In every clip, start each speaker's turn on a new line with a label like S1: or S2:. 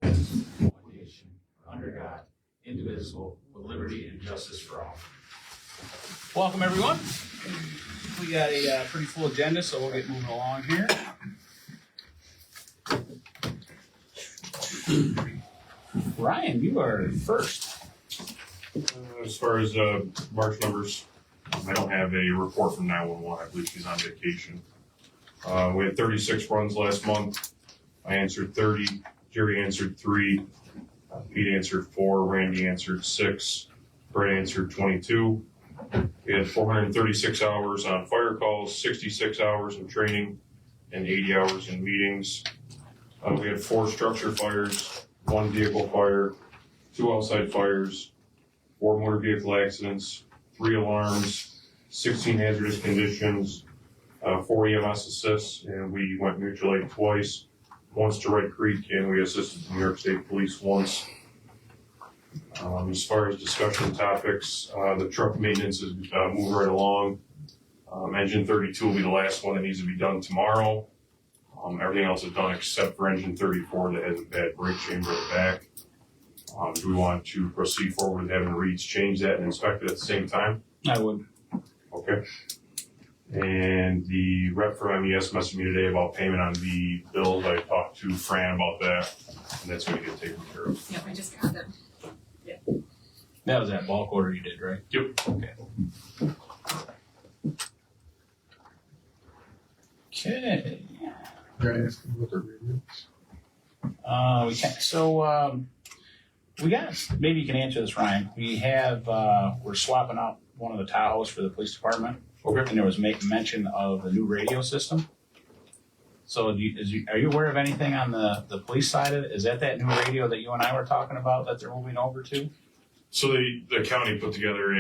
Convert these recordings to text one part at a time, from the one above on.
S1: one nation, under God, indivisible, with liberty and justice for all. Welcome, everyone. We got a pretty full agenda, so we'll get moving along here. Ryan, you are first.
S2: As far as March numbers, I don't have a report from 911. I believe she's on vacation. We had 36 runs last month. I answered 30. Jerry answered 3. Pete answered 4. Randy answered 6. Brett answered 22. We had 436 hours on fire calls, 66 hours in training, and 80 hours in meetings. We had 4 structure fires, 1 vehicle fire, 2 outside fires, 4 motor vehicle accidents, 3 alarms, 16 hazardous conditions, 4 EMS assists, and we went mutual aid twice, once to Wright Creek, and we assisted the New York State Police once. As far as discussion topics, the truck maintenance is moving right along. Engine 32 will be the last one that needs to be done tomorrow. Everything else is done except for engine 34 that has a bad brake chamber at the back. Do we want to proceed forward with having Reeds change that and inspect it at the same time?
S1: I would.
S2: Okay. And the rep from MES messaged me today about payment on the bills. I talked to Fran about that, and that's going to get taken care of.
S3: Yep, I just got them.
S1: That was that bulk order you did, right?
S2: Yep.
S1: Okay. Okay.
S4: Can I ask them what the radios?
S1: We can. So we got. Maybe you can answer this, Ryan. We have. We're swapping out one of the Tahoes for the police department.
S2: Okay.
S1: And there was mention of the new radio system. So are you aware of anything on the police side of it? Is that new radio that you and I were talking about that they're moving over to?
S2: So the county put together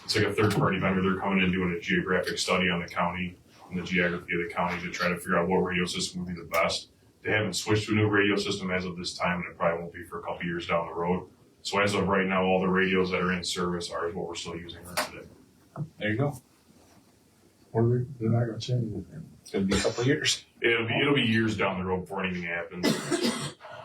S2: it's like a third-party vendor. They're coming in doing a geographic study on the county and the geography of the county to try to figure out what radio system would be the best. They haven't switched to a new radio system as of this time, and it probably won't be for a couple years down the road. So as of right now, all the radios that are in service are what we're still using right today.
S1: There you go.
S4: Or they're not gonna change anything.
S1: It's going to be a couple of years.
S2: It'll be years down the road before anything happens.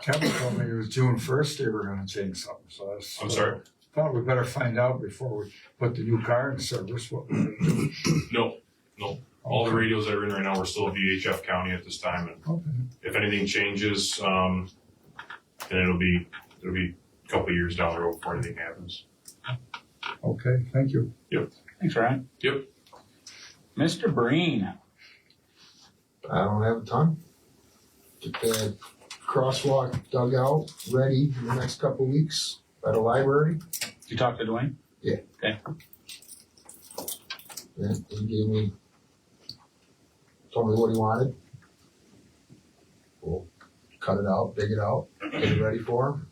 S4: Kevin told me it was June 1st they were gonna change something, so that's.
S2: I'm sorry?
S4: Thought we better find out before we put the new car in service what we're gonna do.
S2: No. All the radios that are in right now are still VHF County at this time, and
S4: Okay,
S2: if anything changes, then it'll be a couple of years down the road before anything happens.
S4: okay, thank you.
S1: Thanks, Ryan.
S2: Yep.
S1: Mr. Breen.
S5: I don't have a ton. Get that crosswalk dug out, ready in the next couple of weeks by the library.
S1: Did you talk to Dwayne?
S5: And he told me what he wanted. We'll cut it out, dig it out, get it ready for him.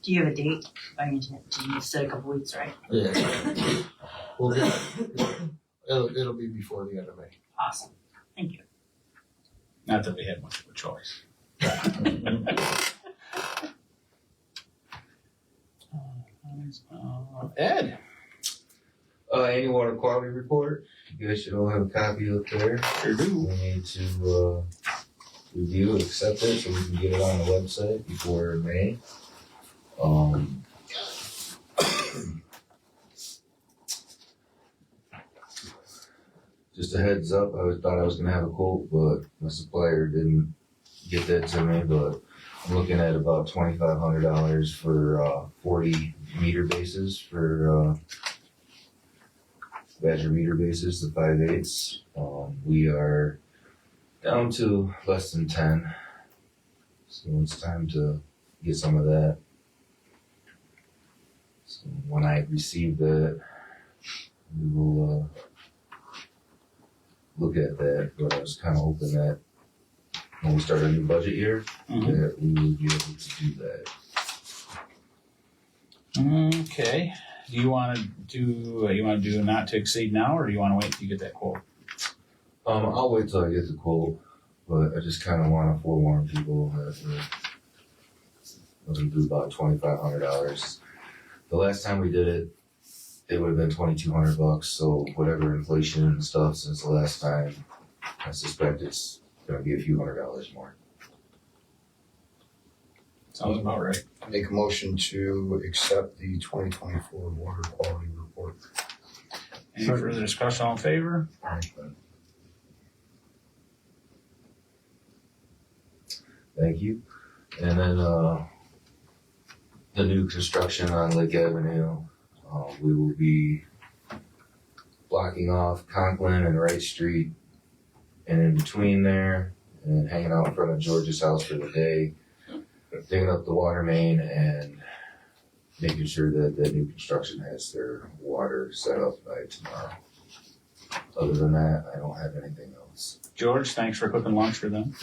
S3: Do you have a date? I mean, you said a couple weeks, right?
S5: Yeah. We'll get it. It'll be before the end of May.
S3: Awesome. Thank you.
S1: Not that we had much of a choice. Ed.
S6: Annual water quality report. You guys should all have a copy up there.
S1: Sure do.
S6: We need to review and accept it so we can get it on the website before May. Just a heads up, I thought I was gonna have a quote, but my supplier didn't get that to me, but I'm looking at about $2,500 for 40 meter bases for Badger meter bases, the 5/8. We are down to less than 10, so it's time to get some of that. So when I receive that, we will look at that, but I was kind of hoping that when we start a new budget year, that we would be able to do that.
S1: Okay. Do you want to do not to exceed now, or do you want to wait until you get that quote?
S6: I'll wait till I get the quote, but I just kind of want to forewarn people that we're going to do about $2,500. The last time we did it, it would have been $2,200. So whatever inflation and stuff since the last time, I suspect it's going to be a few $100s more.
S1: Sounds about right.
S7: Make a motion to accept the 2024 water quality report.
S1: Any further discussion, all in favor?
S6: Thank you. And then, the new construction on Lake Avenue, we will be blocking off Conklin and Wright Street and in between there, and hanging out in front of George's house for the day, digging up the water main and making sure that the new construction has their water set up by tomorrow. Other than that, I don't have anything else.
S1: George, thanks for cooking lunch for them.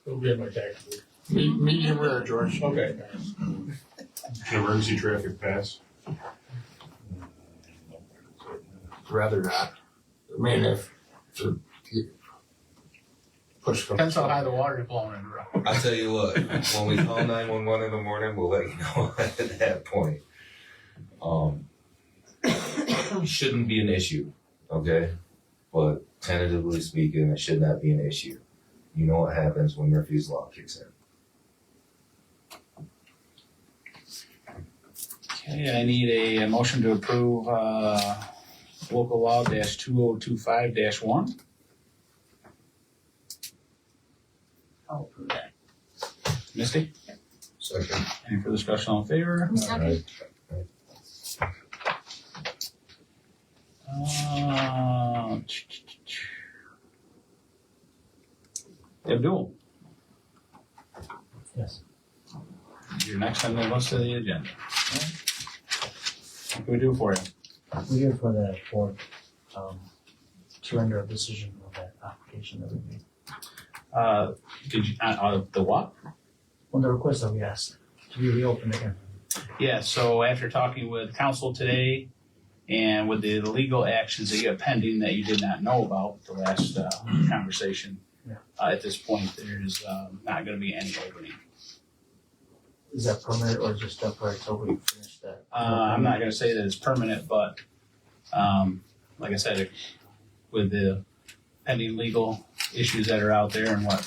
S4: It'll be in my tax. Medium rare, George.
S1: Okay.
S2: Emergency traffic pass.
S4: Rather not. I mean, if to push comes.
S1: Depends how high the water is blowing in the road.
S6: I'll tell you what, when we call 911 in the morning, we'll let you know at that point. Shouldn't be an issue, okay? But tentatively speaking, it should not be an issue. You know what happens when Murphy's Law kicks in.
S1: Okay, I need a motion to approve, local law -2025-1.
S3: I'll approve that.
S1: Misty,
S7: Second.
S1: any further discussion, all in favor?
S3: Second.
S1: Abdul,
S8: Yes.
S1: you're next on the list of the agenda. What can we do for you?
S8: We're here for the board, to render a decision on that application that we made.
S1: Did you, the what?
S8: On the request that we asked to be reopened again.
S1: Yeah, so after talking with council today and with the legal actions that you have pending that you did not know about the last conversation,
S8: Yeah.
S1: at this point, there's not gonna be any opening.
S8: Is that permanent or just temporary until we finish that?
S1: I'm not gonna say that it's permanent, but like I said, with the pending legal issues that are out there and what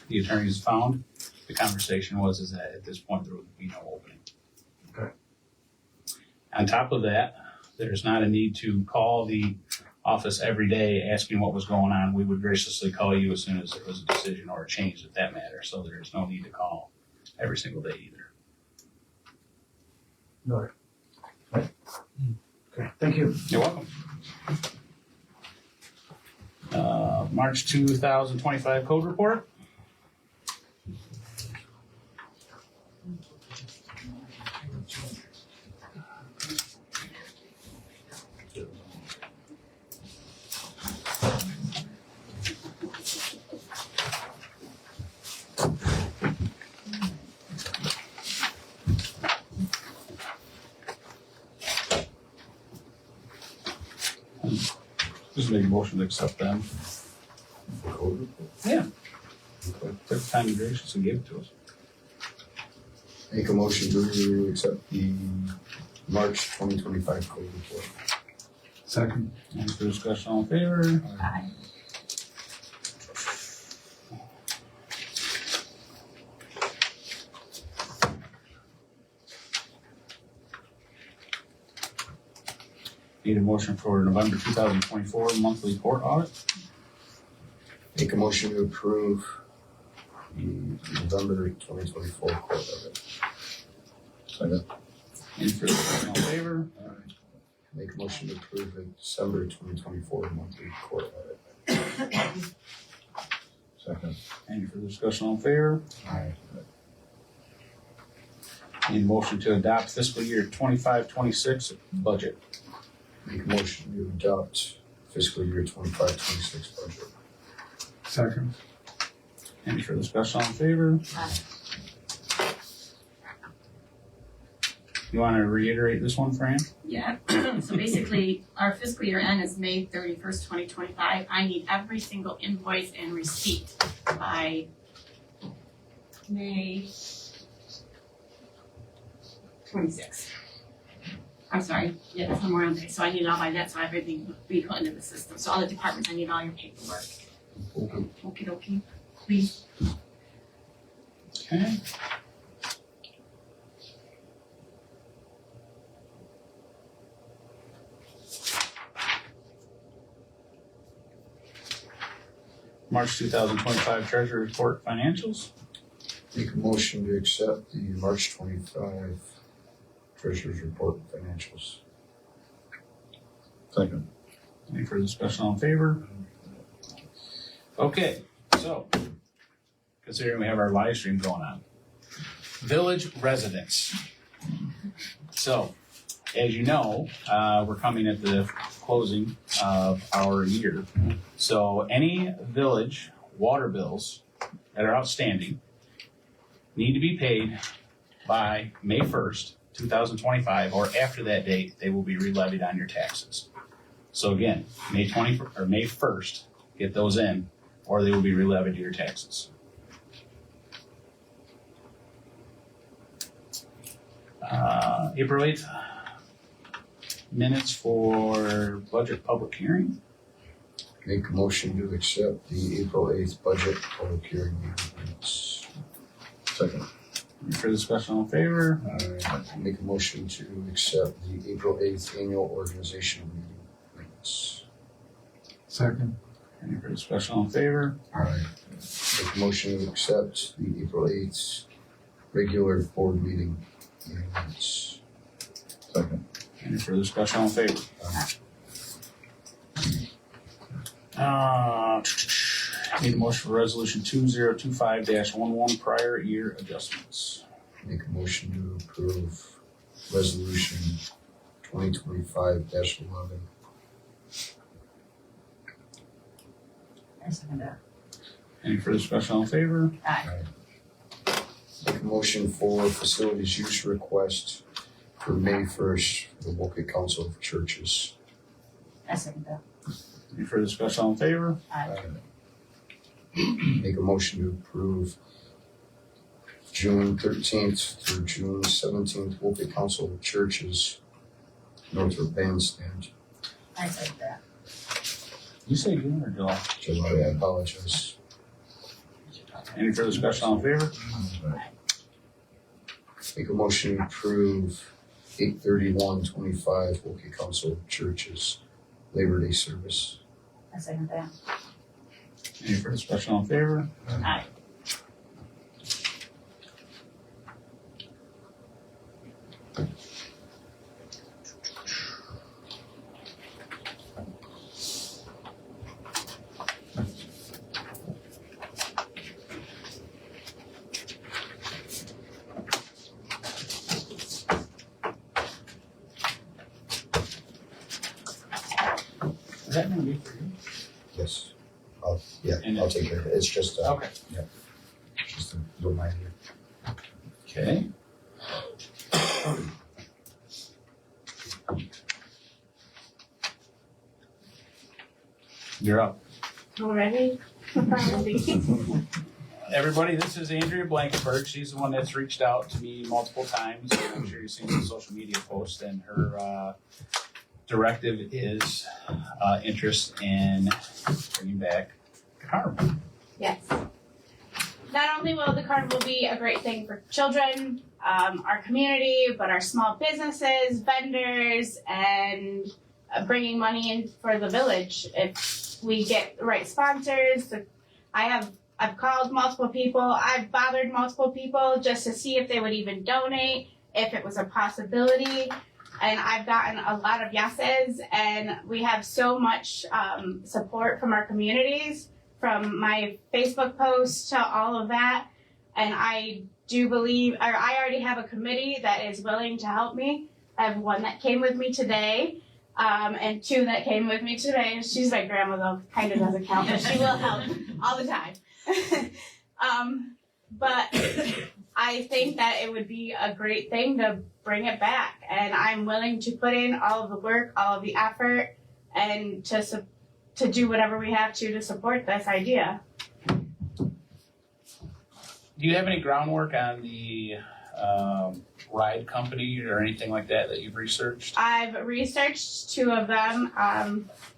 S1: the attorneys found, the conversation is that at this point there would be no opening.
S8: Okay.
S1: On top of that, there's not a need to call the office every day asking what was going on. We would graciously call you as soon as there was a decision or a change of that matter, so there is no need to call every single day either.
S8: No. Right. Okay, thank you.
S1: You're welcome. March 2025 code report. Just make a motion to accept them. Yeah. Took the time to graciously give it to us.
S7: Make a motion to accept the March 2025 code report.
S4: Second.
S1: Any further discussion, all in favor?
S3: Aye.
S1: Need a motion for November 2024 monthly court audit.
S7: Make a motion to approve the November 2024 court audit. Second.
S1: Any further discussion, all in favor?
S7: Make a motion to approve the December 2024 monthly court audit. Second.
S1: Any further discussion, all in favor?
S7: Aye.
S1: Need a motion to adopt fiscal year 25-26 budget.
S7: Make a motion to adopt fiscal year 25-26 budget.
S4: Second.
S1: Any further discussion, all in favor?
S3: Aye.
S1: You want to reiterate this one, Fran?
S9: Yeah, so basically, our fiscal year end is May 31st, 2025. I need every single invoice and receipt by May 26th. I'm sorry, yeah, it's Memorial Day, so I need it all by that, so everything be put into the system. So all the departments, I need all your paperwork. Okie dokie, please.
S1: Okay. March 2025 Treasury Report Financials.
S7: Make a motion to accept the March 25 Treasurer's Report and Financials.
S4: Second.
S1: Any further discussion on favor? Okay, so considering we have our live stream going on. Village residents. So, as you know, we're coming at the closing of our year. So any village water bills that are outstanding need to be paid by May 1st, 2025, or after that date, they will be re-levied on your taxes. So again, May 1st, get those in, or they will be re-levied to your taxes. April 8th, minutes for budget public hearing.
S7: Make a motion to accept the April 8th budget public hearing minutes.
S4: Second.
S1: Any further discussion on favor?
S7: Make a motion to accept the April 8th annual organizational meeting minutes.
S4: Second.
S1: Any further discussion on favor?
S7: Make a motion to accept the April 8th regular board meeting minutes.
S4: Second.
S1: Any further discussion on favor? Need a motion for resolution 2025-11 prior year adjustments.
S7: Make a motion to approve resolution 2025-11.
S3: I second that.
S1: Any further discussion on favor?
S3: Aye.
S7: Make a motion for facilities use request for May 1st for the Woket Council of Churches.
S3: I second that.
S1: Any further discussion on favor?
S3: Aye.
S7: Make a motion to approve June 13th through June 17th Woket Council of Churches Northrop Bandstand.
S3: I second that.
S1: You say June or July?
S7: July, I apologize.
S1: Any further discussion on favor?
S7: Make a motion to approve 8/31/25 Woket Council of Churches Labor Day service.
S3: I second that.
S1: Any further discussion on favor?
S3: Aye.
S1: Is that gonna be for you?
S7: Yes.
S1: And
S7: I'll take care of it. It's just,
S1: Okay.
S7: just a reminder.
S1: Okay. You're up.
S10: Already?
S1: Everybody, this is Andrea Blankenberg. She's the one that's reached out to me multiple times. I'm sure you've seen some social media posts, and her directive is interest in bringing back the carnival.
S10: Yes. Not only will the carnival be a great thing for children, our community, but our small businesses, vendors, and bringing money in for the village. If we get the right sponsors, I've called multiple people, I've bothered multiple people just to see if they would even donate, if it was a possibility. And I've gotten a lot of yeses, and we have so much support from our communities, from my Facebook posts to all of that. And I do believe, or I already have a committee that is willing to help me. I have one that came with me today, and two that came with me today. She's my grandma though, kind of doesn't count, but she will help all the time. But I think that it would be a great thing to bring it back, and I'm willing to put in all of the work, all of the effort, and to do whatever we have to support this idea.
S1: Do you have any groundwork on the ride company or anything like that you've researched?
S10: I've researched two of them,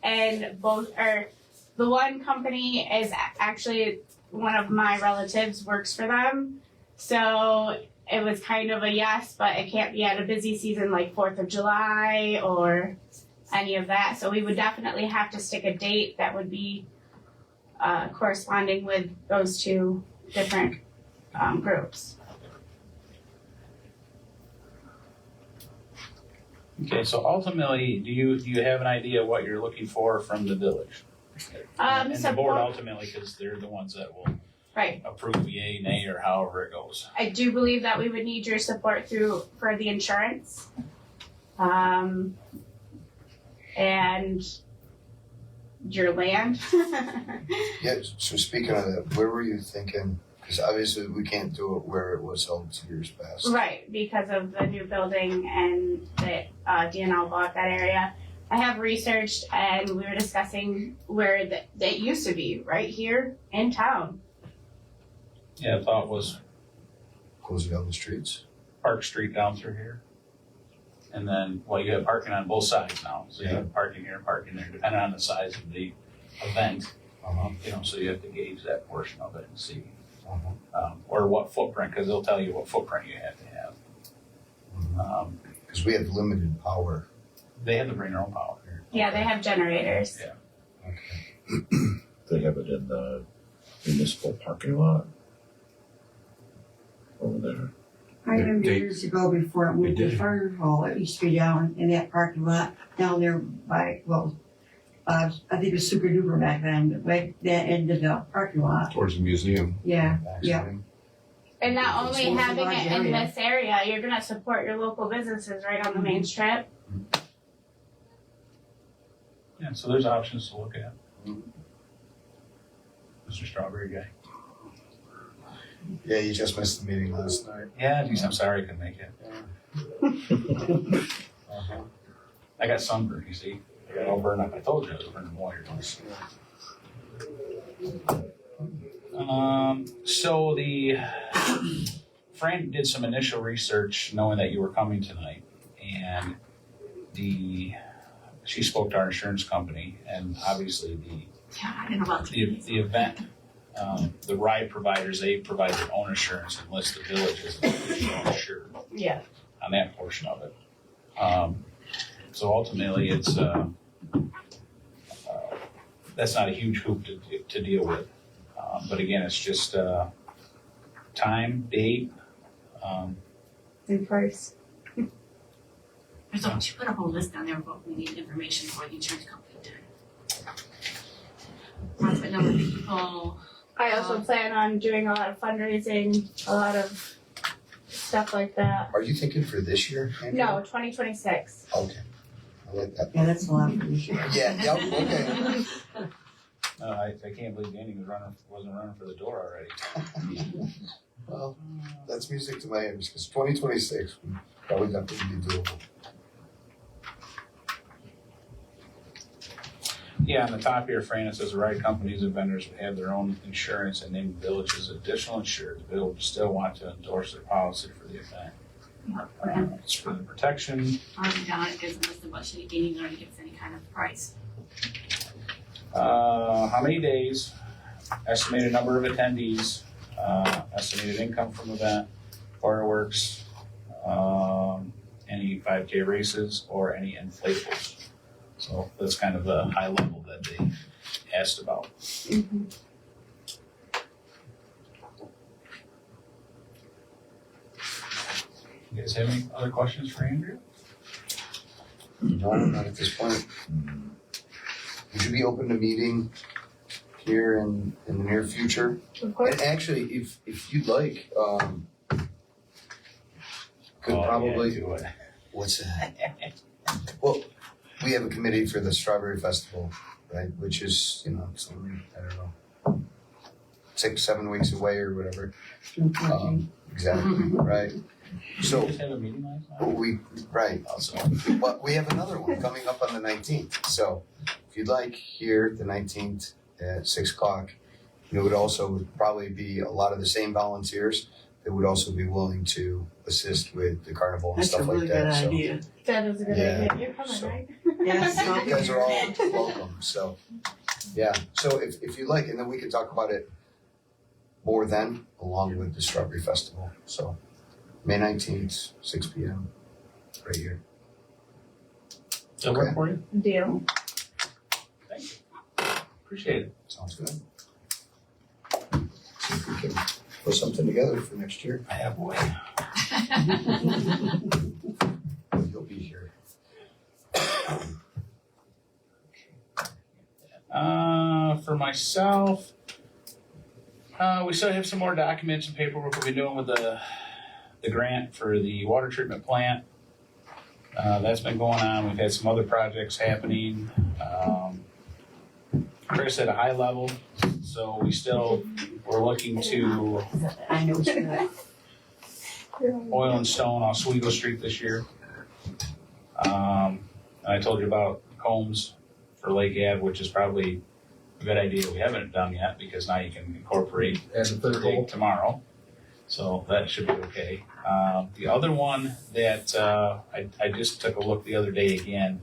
S10: and the one company is actually one of my relatives works for them. So it was kind of a yes, but it can't be at a busy season like 4th of July or any of that. So we would definitely have to stick a date that would be corresponding with those two different groups.
S1: Okay, so ultimately, do you have an idea what you're looking for from the village? And the board
S10: Support,
S1: ultimately, because they're the ones that will
S10: right.
S1: approve yay, nay, or however it goes.
S10: I do believe that we would need your support for the insurance. And your land.
S7: Yeah, so speaking of that, where were you thinking? Because obviously we can't do it where it was held 2 years past.
S10: Right, because of the new building and the DNL bought that area. I have researched and we were discussing where that used to be, right here in town.
S1: Yeah, the thought was
S7: Closing down the streets.
S1: Park Street down through here. And then, well, you have parking on both sides now, so you have parking here, parking there, depending on the size of the event. You know, so you have to gauge that portion of it and see, or what footprint, because they'll tell you what footprint you have to have.
S7: Because we have limited power.
S1: They have to bring their own power here.
S10: Yeah, they have generators.
S1: Yeah.
S7: Okay.
S11: They have it in the municipal parking lot over there.
S12: I remember
S11: They-
S12: years ago before it moved
S11: they
S12: to
S11: did.
S12: Fire Hall, it used to be down in that parking lot, down there by, I think it was Super Duper back then, but right that end of the parking lot.
S11: Towards the museum.
S12: Yeah,
S7: Back
S12: yeah.
S7: swing.
S10: And not only
S12: It's a
S10: having
S12: large
S10: it in
S12: area.
S10: this area, you're gonna support your local businesses right on the main strip.
S1: Yeah, so there's options to look at. Mr. Strawberry guy.
S7: Yeah, you just missed the meeting last night.
S1: Yeah, geez, I'm sorry I couldn't make it. I got sunburned, you see. I got all burned up. I told you I was burning wires. So Fran did some initial research knowing that you were coming tonight, and she spoke to our insurance company, and obviously
S9: Yeah, I don't know about
S1: the event, the ride providers, they provide their own insurance and list the villages as insured
S10: Yeah.
S1: on that portion of it. So ultimately, it's that's not a huge hoop to deal with. But again, it's just time, date.
S10: And price.
S9: she put a whole list down there of what we need information for the insurance company to do. Approximate number of people.
S10: I also plan on doing a lot of fundraising, a lot of stuff like that.
S7: Are you thinking for this year, Andrew?
S10: No, 2026.
S7: Okay. I like that.
S12: Yeah, that's a lot for this year.
S7: Yeah, yep, okay.
S1: I can't believe Danny wasn't running for the door already.
S7: Well, that's music to my ears, because 2026 would probably definitely be doable.
S1: Yeah, on the top here, Fran, it says the ride companies and vendors would have their own insurance and name the village as additional insured. The village still want to endorse their policy for the event. It's for the protection.
S9: Already down, it gives a list of what should be needed to give us any kind of price.
S1: How many days, estimated number of attendees, estimated income from event, fireworks, any 5K races, or any inflatables. So that's kind of the high level that they asked about. You guys have any other questions for Andrew?
S7: No, not at this point. Would you be open to meeting here in the near future?
S10: Of course.
S7: And actually, if you'd like, could probably,
S1: do it.
S7: what's that? Well, we have a committee for the Strawberry Festival, right, which is, it's only, I don't know, 6-7 weeks away or whatever. Exactly, right? So,
S1: Did you just have a meeting last night?
S7: right,
S1: Also,
S7: but we have another one coming up on the 19th. So if you'd like, here, the 19th at 6 o'clock, it would also probably be a lot of the same volunteers that would also be willing to assist with the carnival and
S12: That's a
S7: stuff
S12: really
S7: like that.
S12: good
S7: So
S12: idea.
S10: That is a good
S7: Yeah.
S10: idea. You're coming,
S7: So-
S10: right?
S12: Yes.
S7: you guys are all welcome. So, yeah. So if you'd like, and then we could talk about it more then, along with the Strawberry Festival. So May 19th, 6 p.m. right here.
S1: Does that work for you?
S10: Deal.
S1: Thank you. Appreciate it.
S7: Sounds good. See if we can put something together for next year.
S1: I have boy.
S7: You'll be here.
S1: For myself, we still have some more documents and paperwork we'll be doing with the grant for the water treatment plant. That's been going on. We've had some other projects happening. Chris at a high level, so we're looking to
S12: I know what you're gonna.
S1: oil and stone on Oswego Street this year. I told you about Combs for Lake Ave, which is probably a good idea. We haven't done yet because now you can incorporate
S5: As a third hole.
S1: tomorrow. So that should be okay. The other one that I just took a look the other day again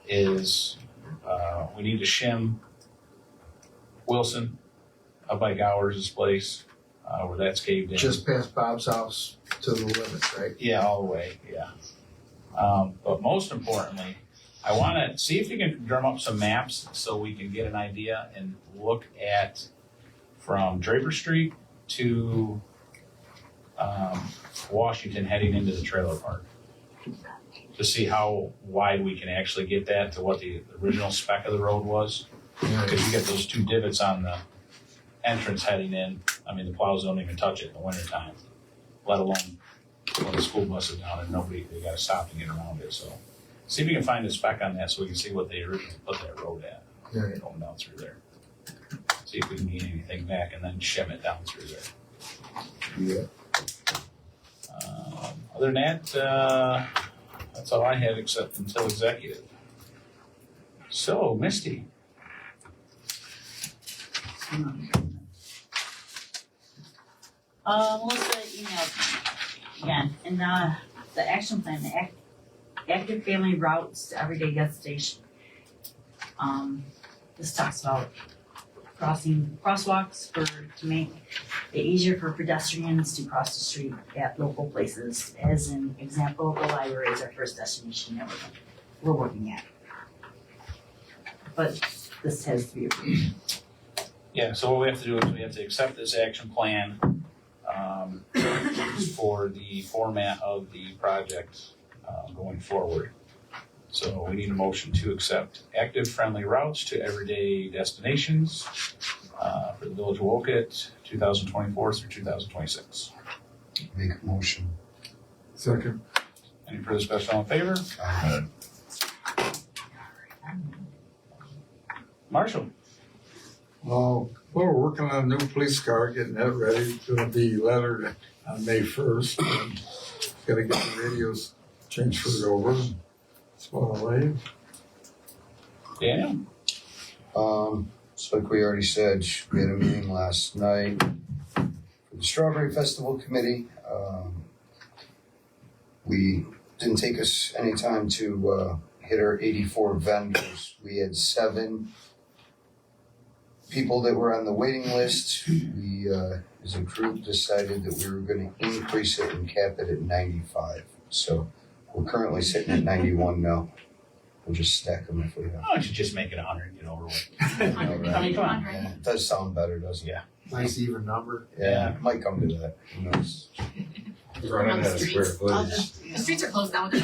S1: is we need to shim Wilson up by Gowers' place where that's caved in.
S5: Just past Bob's house to the limit, right?
S1: Yeah, all the way, yeah. But most importantly, I want to see if we can drum up some maps so we can get an idea and look at from Draper Street to Washington heading into the trailer park to see how wide we can actually get that to what the original spec of the road was. Because you get those two divots on the entrance heading in. I mean, the plows don't even touch it in the wintertime, let alone when the school bus is down and they got to stop to get around it. So see if we can find a spec on that so we can see what they originally put that road at
S5: Yeah.
S1: going down through there. See if we can gain anything back and then shim it down through there.
S5: Yeah.
S1: Other than that, that's all I have except until executive. So, Misty.
S3: Melissa emailed me again, and the action plan, the active family routes to everyday destination. This talks about crossing crosswalks to make it easier for pedestrians to cross the street at local places. As an example, the library is our first destination that we're working at. But this has to be approved.
S1: Yeah, so what we have to do is we have to accept this action plan for the format of the project going forward. So we need a motion to accept active friendly routes to everyday destinations for the Village of Woket 2024 through 2026.
S7: Make a motion.
S4: Second.
S1: Any further discussion, all in favor? Marshall.
S4: Well, we're working on a new police car, getting that ready. It's gonna be lettered on May 1st. Gotta get the radios transferred over. It's on the way.
S1: Daniel?
S7: So like we already said, we had a meeting last night for the Strawberry Festival Committee. We didn't take us any time to hit our 84 vendors. We had 7 people that were on the waiting list. We, as a group, decided that we were going to increase it and cap it at 95. So we're currently sitting at 91 now. We'll just stack them if we have.
S1: Why don't you just make it 100 and get over with?
S7: I know, right?
S1: I mean, come on.
S7: Yeah, it does sound better, doesn't it?
S1: Yeah.
S5: Nice even number.
S7: Yeah, it might come to that. Who knows?
S6: Running out of square footage.
S9: The streets are closed down with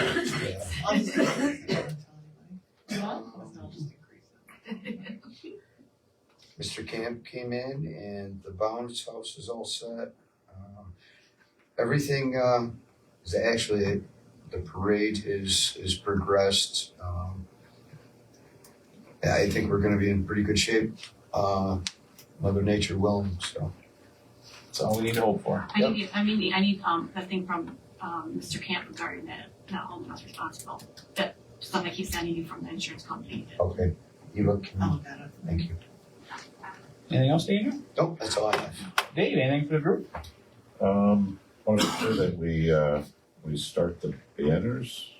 S7: Mr. Camp came in and the bounce house is all set. Everything is actually, the parade is progressed. Yeah, I think we're gonna be in pretty good shape. Mother Nature willing, so.
S1: That's all we need to hope for.
S9: I need the thing from Mr. Camp regarding the home health responsible, that stuff I keep sending you from the insurance company.
S7: Okay, Eva, can
S3: I'll
S7: you,
S3: look at it.
S7: thank you.
S1: Anything else, Daniel?
S7: Nope, that's all I have.
S1: Dave, anything for the group?
S11: I want to make sure that we start the banners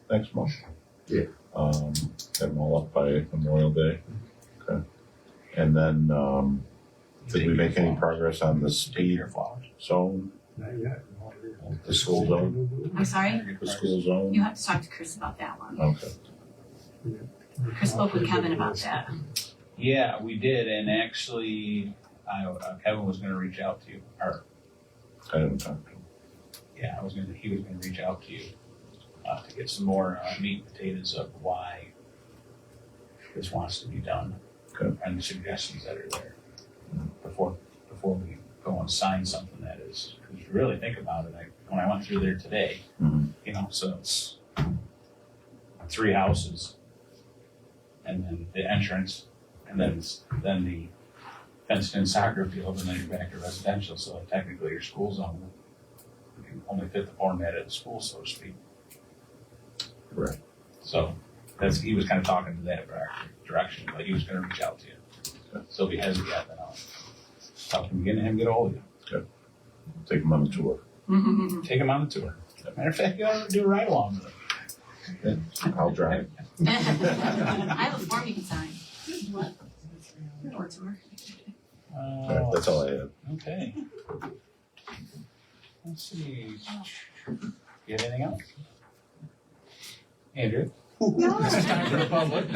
S11: next month.
S5: Yeah.
S11: Have them all up by Memorial Day. Okay. And then Did we make any progress on the speed zone, the school zone,
S9: I'm sorry?
S11: the school zone?
S9: You have to talk to Chris about that one.
S11: Okay.
S9: Chris spoke with Kevin about that.
S1: Yeah, we did, and actually, Kevin was gonna reach out to you, or,
S11: I haven't talked to him.
S1: yeah, he was gonna reach out to you, to get some more, meat and potatoes of why this wants to be done.
S11: Okay.
S1: And the suggestions that are there, before we go and sign something that is, because you really think about it, when I went through there today,
S11: Mhm.
S1: you know, so it's 3 houses, and then the entrance, and then the fenced-in soccer field, and then you're back to residential, so technically your school zone can only fit the format of the school, so to speak.
S11: Right.
S1: So he was kind of talking to that direction, but he was gonna reach out to you. So if he hasn't yet, then I'll talk to him again and have him get ahold of you.
S11: Take him on the tour.
S1: Take him on the tour. Matter of fact, you ought to do a ride along with him.
S11: I'll drive.
S9: I have a form you can sign. Or tour.
S11: That's all I had.
S1: Okay. Let's see. You have anything else? Andrew? This is time for the public.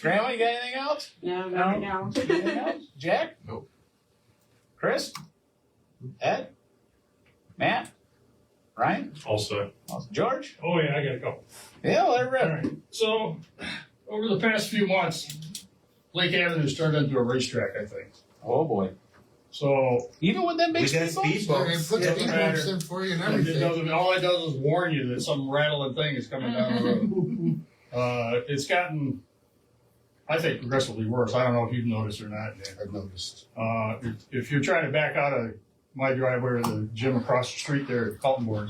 S1: Grandma, you got anything else?
S10: No.
S1: Anything else? Jack?
S5: Nope.
S1: Chris? Ed? Matt? Ryan?
S2: All set.
S1: George?
S13: Oh yeah, I got a couple.
S1: Yeah, let it rip.
S13: Alright, so, over the past few months, Lake Avenue's turned into a racetrack, I think.
S1: Oh, boy.
S13: So,
S1: Even with them big
S7: We got
S1: speed
S7: speed
S1: bumps?
S5: They put
S13: Yeah,
S5: speed
S13: matter.
S5: bumps in for you and
S13: it
S5: everything.
S13: doesn't, all it does is warn you that some rattling thing is coming down the road. It's gotten, I think, progressively worse. I don't know if you've noticed or not, Dan.
S5: I've noticed.
S13: If you're trying to back out of my driveway or the gym across the street there at Kaltenborg,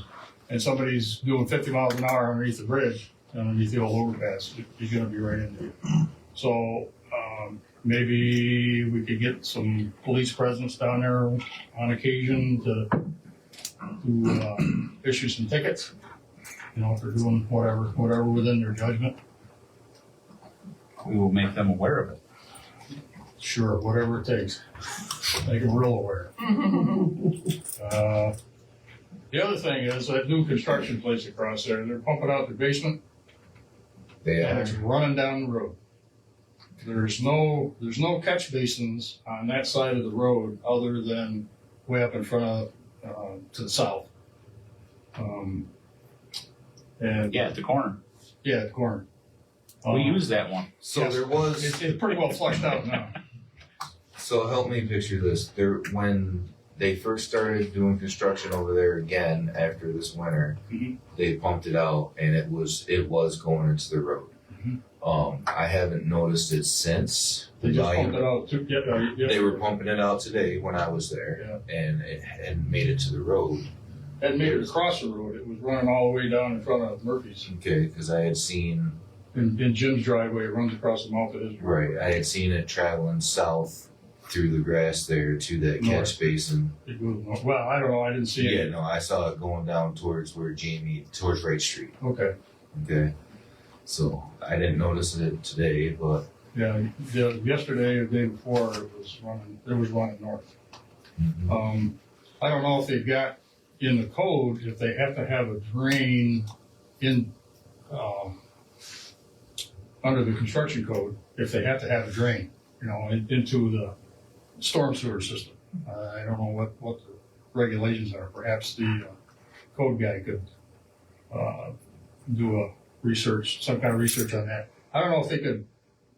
S13: and somebody's doing 50 miles an hour underneath the bridge, underneath the old overpass, you're gonna be right into it. So, maybe we could get some police presence down there on occasion to issue some tickets. You know, if they're doing whatever within their judgment.
S1: We will make them aware of it.
S13: Sure, whatever it takes. Make them real aware. The other thing is that new construction place across there, they're pumping out the basement
S6: They
S13: and
S6: are.
S13: it's running down the road. There's no catch basins on that side of the road other than way up in front of, to the south. And
S1: Yeah, at the corner.
S13: yeah, at the corner.
S1: We use that one.
S6: So
S13: Yes.
S6: there was.
S13: It's pretty well flushed out now.
S6: So help me picture this. There, when they first started doing construction over there again after this winter,
S13: Mhm.
S6: they pumped it out and it was going into the road. I haven't noticed it since.
S13: They
S6: The
S13: just
S6: volume.
S13: pumped it out.
S6: They were pumping it out today when I was there, and it hadn't made it to the road.
S13: Hadn't made it across the road. It was running all the way down in front of Murphy's.
S6: Okay, because I had seen
S13: In Jim's driveway, it runs across the mouth of his
S6: right. I had seen it traveling south through the grass there to that catch basin.
S13: It goes north. Well, I don't know. I didn't see it.
S6: Yeah, no, I saw it going down towards towards Wright Street.
S13: Okay.
S6: Okay. So I didn't notice it today, but
S13: Yeah. Yesterday or the day before, it was running north. I don't know if they've got in the code if they have to have a drain in under the construction code, if they have to have a drain, into the storm sewer system. I don't know what the regulations are. Perhaps the code guy could do some kind of research on that. I don't know if they could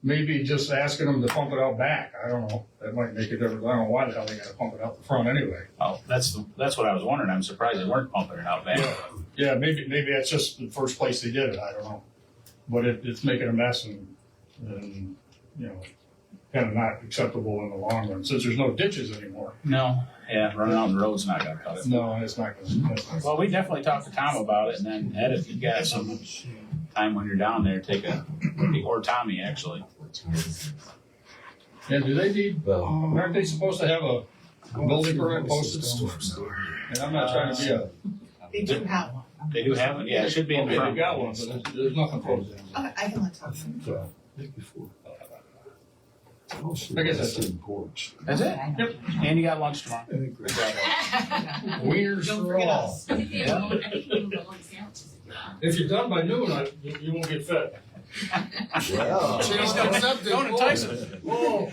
S13: maybe just asking them to pump it out back. I don't know. That might make a difference. I don't know why the hell they gotta pump it out the front anyway.
S1: Oh, that's what I was wondering. I'm surprised they weren't pumping it out back.
S13: Yeah, maybe that's just the first place they did it. I don't know. But it's making a mess and kind of not acceptable in the long run since there's no ditches anymore.
S1: No, yeah, running on the road's not gonna cut it.
S13: No, it's not gonna.
S1: Well, we definitely talked to Tom about it, and then Ed, if you got some time when you're down there, or Tommy actually.
S13: And do they need? Aren't they supposed to have a building permit posted? And I'm not trying to be a.
S14: They do have one.
S1: They do have it. Yeah, it should be in the
S13: Okay,
S1: front.
S13: they got one, but there's nothing posted.
S14: Okay, I can let Tom know.
S13: So,
S4: Oh, shit,
S13: I guess
S4: that's
S13: that's
S4: in porch.
S1: That's it?
S3: I know.
S1: Yep. And you got lunch tomorrow.
S4: I think we
S5: Wieners
S9: Don't
S5: for
S9: forget
S5: all.
S9: us. I think you can go sandwiches if you want.
S13: If you're done by noon, you won't get fed.
S7: Well,
S5: Change
S1: Don't-
S5: the subject.
S1: don't entice us.
S13: Whoa.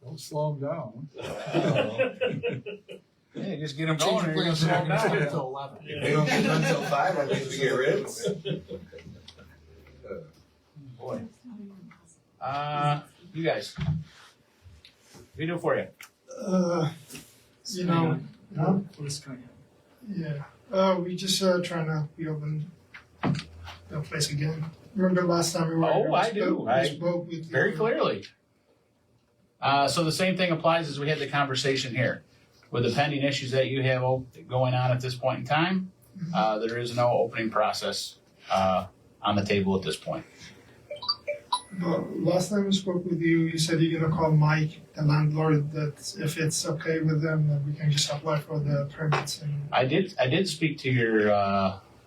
S4: Don't slow them down.
S1: Yeah, just get them
S5: Change
S1: going
S5: the
S1: and you're gonna
S5: plans so
S1: slow
S5: I
S1: them
S5: can start
S1: down.
S5: until 11.
S7: if they don't get done till 5, I think we get ribs.
S1: Boy. You guys. What do you do for you?
S14: You know,
S8: What's going
S14: yeah. We just trying to reopen the place again. Remember last time we were here?
S1: Oh,
S14: we
S1: I do.
S14: spoke-
S1: I-
S14: We spoke with
S1: Very
S14: you.
S1: clearly. So the same thing applies as we had the conversation here. With the pending issues that you have going on at this point in time, there is no opening process on the table at this point.
S14: But last time we spoke with you, you said you're gonna call Mike, the landlord, that if it's okay with them, then we can just apply for the permits and,
S1: I did speak to your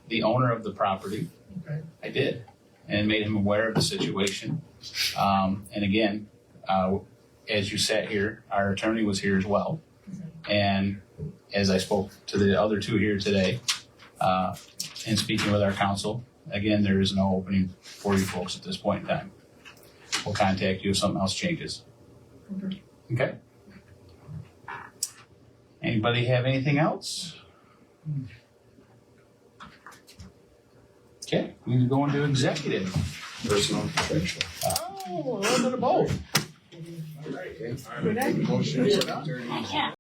S1: the owner of the property.
S14: okay?
S1: I did, and made him aware of the situation. And again, as you sat here, our attorney was here as well. And as I spoke to the other two here today, in speaking with our counsel, again, there is no opening for you folks at this point in time. We'll contact you if something else changes.
S14: Okay.
S1: Okay? Anybody have anything else? Okay, we need to go into executive.
S7: Personal protection.
S1: Oh, a little bit of both.
S5: Motion.
S9: I can't.